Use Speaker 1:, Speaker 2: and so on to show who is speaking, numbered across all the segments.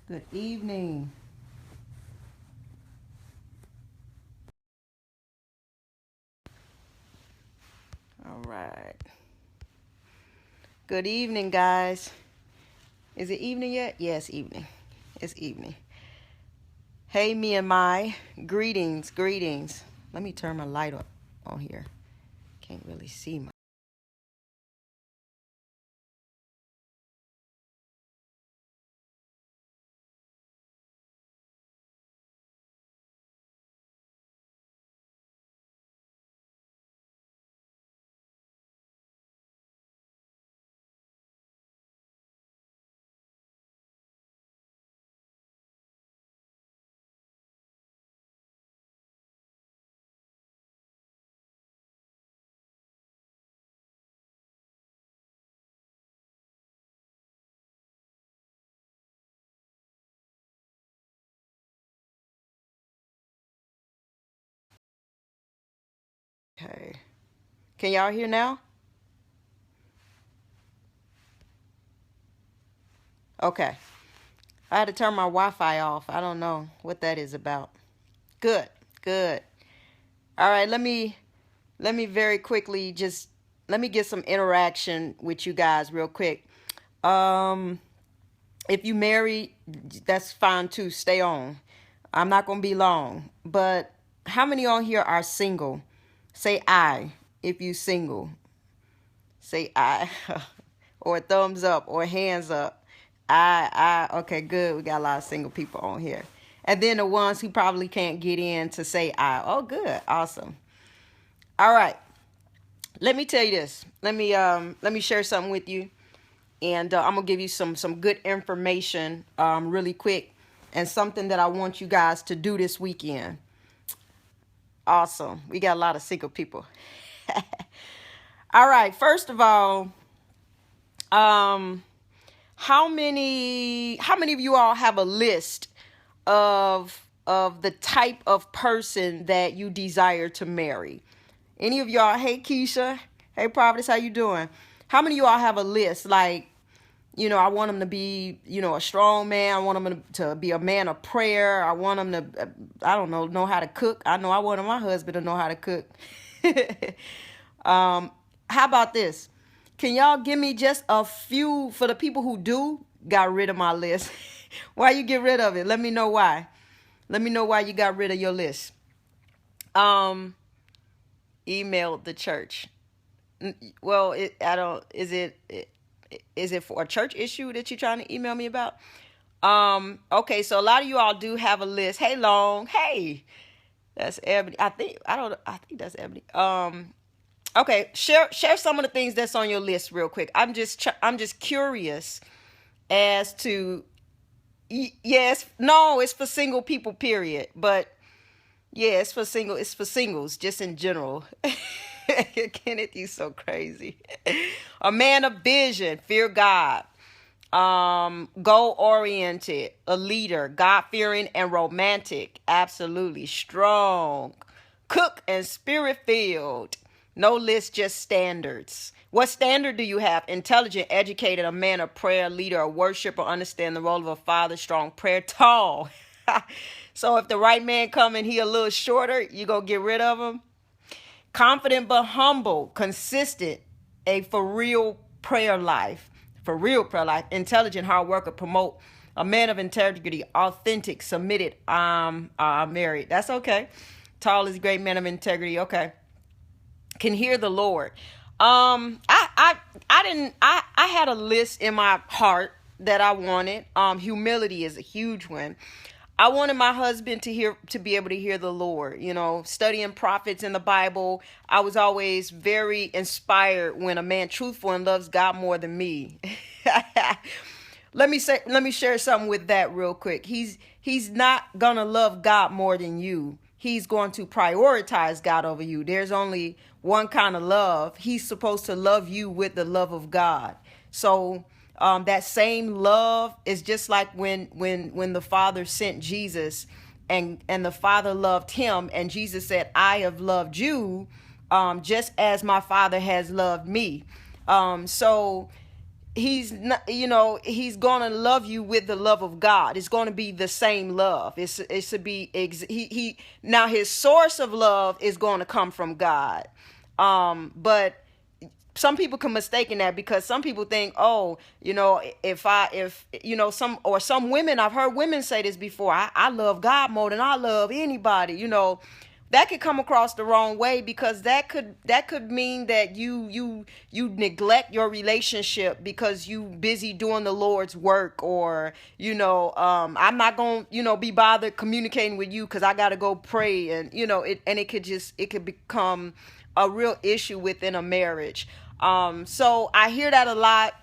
Speaker 1: Good evening. All right. Good evening, guys. Is it evening yet? Yes, evening. It's evening. Hey, me and my greetings, greetings. Let me turn my light up on here. Can't really see my. Okay. Can y'all hear now? Okay. I had to turn my Wi-Fi off. I don't know what that is about. Good. Good. All right. Let me very quickly just let me get some interaction with you guys real quick. Um, if you married, that's fine too. Stay on. I'm not gonna be long. But how many on here are single? Say I if you single. Say I. Or thumbs up or hands up. Okay, good. We got a lot of single people on here. And then the ones who probably can't get in to say I. Oh, good. Awesome. All right. Let me tell you this. Let me share something with you. And I'm gonna give you some good information really quick, and something that I want you guys to do this weekend. Awesome. We got a lot of single people. All right. First of all, um, how many of you all have a list of the type of person that you desire to marry? Any of y'all? Hey, Keisha. Hey, Providence. How you doing? How many of you all have a list? Like, I want him to be, a strong man. I want him to be a man of prayer. I want him to, I don't know how to cook. I know I wanted my husband to know how to cook. How about this? Can y'all give me just a few for the people who got rid of my list? Why you get rid of it? Let me know why. Let me know why you got rid of your list. Um, Emailed the church. Well, I don't. Is it for a church issue that you're trying to email me about? Okay, so a lot of you all do have a list. Hey, Long. Hey, that's Ebony. I think that's Ebony. Okay, share some of the things that's on your list real quick. I'm just curious as to. Yes, no, it's for single people, period. But yeah, it's for singles, just in general. Kenneth, you so crazy. A man of vision, fear God, goal oriented, a leader, God fearing and romantic, absolutely strong, cook and spirit filled. No list, just standards. What standard do you have? Intelligent, educated, a man of prayer, leader, a worshiper, understand the role of a father, strong prayer, tall. So if the right man come and he a little shorter, you go get rid of him. Confident but humble, consistent, a for real prayer life, intelligent, hard worker, promote, a man of integrity, authentic, submitted, married. That's okay. Tall is great, man of integrity. Okay. Can hear the Lord. I had a list in my heart that I wanted. Humility is a huge one. I wanted my husband to be able to hear the Lord, studying prophets in the Bible. I was always very inspired when a man truthful and loves God more than me. Let me share something with that real quick. He's not gonna love God more than you. He's going to prioritize God over you. There's only one kind of love. He's supposed to love you with the love of God. So that same love is just like when the Father sent Jesus, and the Father loved him, and Jesus said, I have loved you just as my Father has loved me. So he's not, he's gonna love you with the love of God. It's gonna be the same love. It's to be he now his source of love is going to come from God. But some people can mistake that, because some people think, oh, if some women, I've heard women say this before, I love God more than I love anybody. That could come across the wrong way, because that could mean that you neglect your relationship because you busy doing the Lord's work, or I'm not gonna be bothered communicating with you because I gotta go pray, and it could become a real issue within a marriage. So I hear that a lot.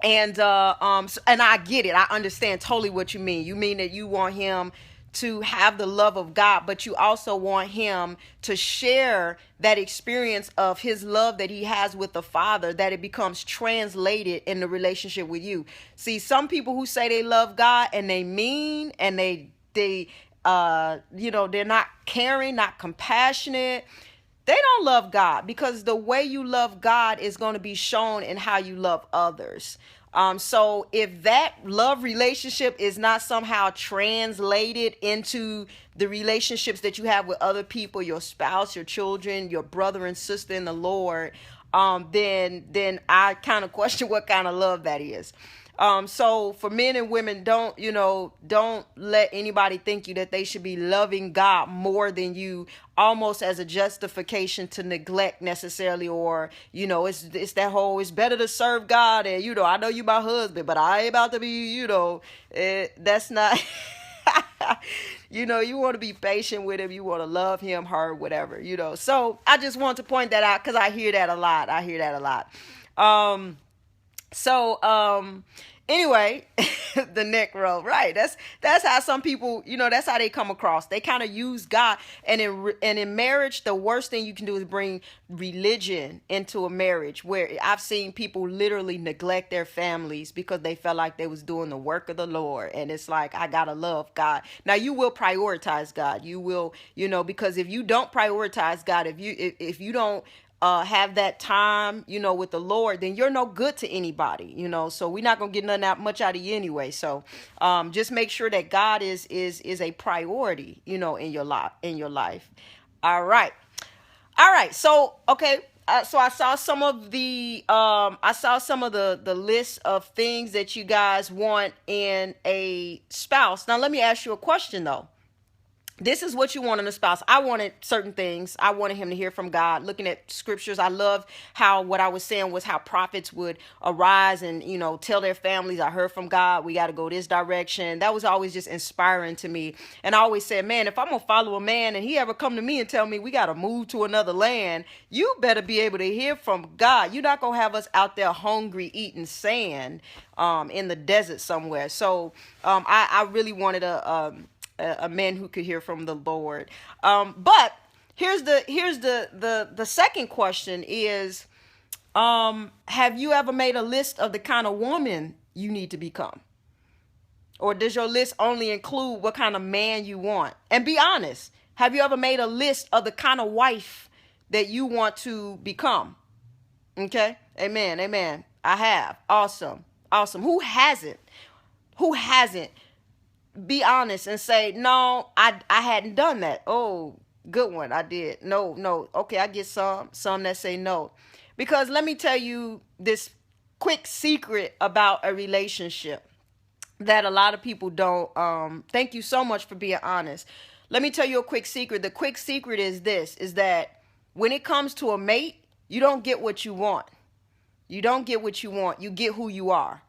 Speaker 1: And I get it. I understand totally what you mean. You mean that you want him to have the love of God, but you also want him to share that experience of his love that he has with the Father, that it becomes translated in the relationship with you. See, some people who say they love God and they mean, and they're not caring, not compassionate. They don't love God, because the way you love God is going to be shown in how you love others. So if that love relationship is not somehow translated into the relationships that you have with other people, your spouse, your children, your brother and sister in the Lord, then I kind of question what kind of love that is. So for men and women, don't let anybody think that they should be loving God more than you, almost as a justification to neglect necessarily, or, it's that whole, it's better to serve God. And, I know you my husband, but I ain't about to be, that's not, you want to be patient with him. You want to love him, her, whatever, so I just want to point that out, because I hear that a lot. Anyway, the neck roll, right? That's how some people, that's how they come across. They kind of use God, and in marriage, the worst thing you can do is bring religion into a marriage, where I've seen people literally neglect their families because they felt like they was doing the work of the Lord. And it's like, I gotta love God. Now, you will prioritize God. You will, because if you don't prioritize God, if you don't have that time, with the Lord, then you're no good to anybody, so we're not gonna get nothing out of you anyway. So just make sure that God is a priority, in your life. All right. So, okay. So I saw some of the the list of things that you guys want in a spouse. Now, let me ask you a question though. This is what you want in a spouse. I wanted certain things. I wanted him to hear from God. Looking at scriptures, I love how what I was saying was how prophets would arise and, tell their families, I heard from God. We got to go this direction. That was always just inspiring to me. And I always said, man, if I'm going to follow a man and he ever come to me and tell me we got to move to another land, you better be able to hear from God. You're not going to have us out there hungry, eating sand in the desert somewhere. So I really wanted a man who could hear from the Lord. But here's the second question is, have you ever made a list of the kind of woman you need to become? Or does your list only include what kind of man you want? And be honest, have you ever made a list of the kind of wife that you want to become? Okay. Amen. I have. Awesome. Who hasn't? Be honest and say, no, I hadn't done that. Oh, good one. I did. No. Okay, I get some that say no. Because let me tell you this quick secret about a relationship that a lot of people don't. Thank you so much for being honest. Let me tell you a quick secret. The quick secret is this, is that when it comes to a mate, you don't get what you want. You don't get what you want. You get who you are.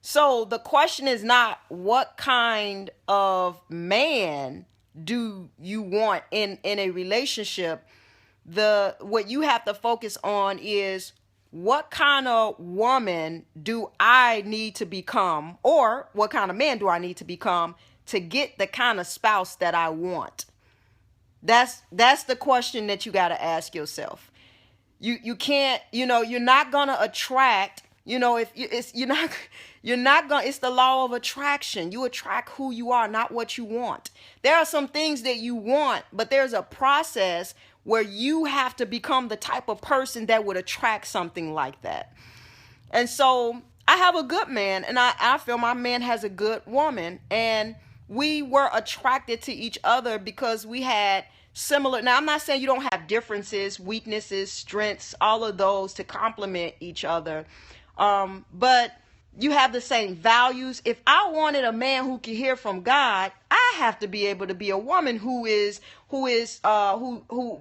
Speaker 1: So the question is not what kind of man do you want in a relationship. What you have to focus on is, what kind of woman do I need to become, or what kind of man do I need to become to get the kind of spouse that I want? That's the question that you got to ask yourself. You can't, you're not going to attract You know, if you, it's you're not going, it's the law of attraction. You attract who you are, not what you want. There are some things that you want, but there's a process where you have to become the type of person that would attract something like that. And so I have a good man, and I feel my man has a good woman, and we were attracted to each other because we had similar. Now, I'm not saying you don't have differences, weaknesses, strengths, all of those to complement each other. But you have the same values. If I wanted a man who can hear from God, I have to be able to be a woman who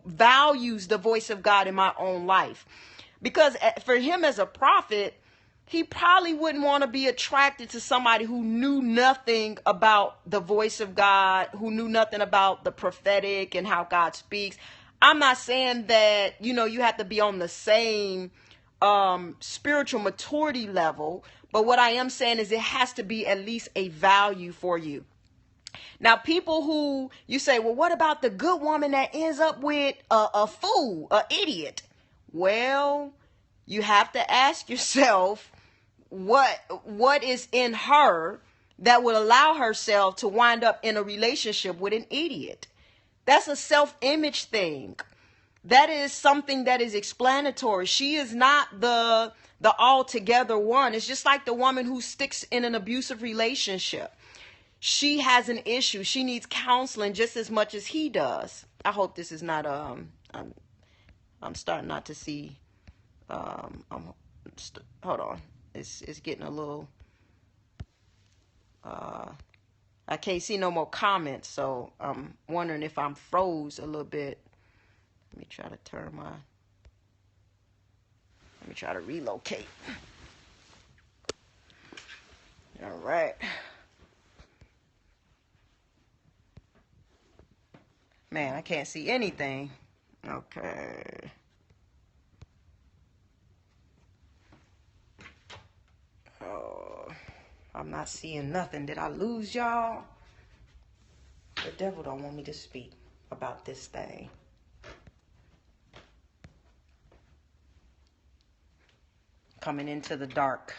Speaker 1: values the voice of God in my own life. Because for him as a prophet, he probably wouldn't want to be attracted to somebody who knew nothing about the voice of God, who knew nothing about the prophetic and how God speaks. I'm not saying that, you have to be on the same spiritual maturity level, but what I am saying is it has to be at least a value for you. Now, people who you say, well, what about the good woman that ends up with a fool, an idiot? Well, you have to ask yourself what is in her that would allow herself to wind up in a relationship with an idiot. That's a self-image thing. That is something that is explanatory. She is not the altogether one. It's just like the woman who sticks in an abusive relationship. She has an issue. She needs counseling just as much as he does. I hope this is not I'm starting not to see hold on. It's getting a little I can't see no more comments, so I'm wondering if I'm froze a little bit. Let me try to relocate. All right. Man, I can't see anything. Okay. Oh, I'm not seeing nothing. Did I lose y'all? The devil don't want me to speak about this thing. Coming into the dark.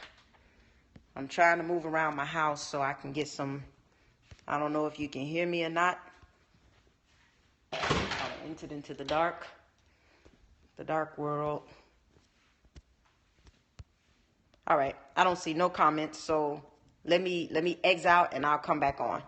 Speaker 1: I'm trying to move around my house so I can get some. I don't know if you can hear me or not. I entered into the dark world. All right, I don't see no comments, so let me exit out and I'll come back on.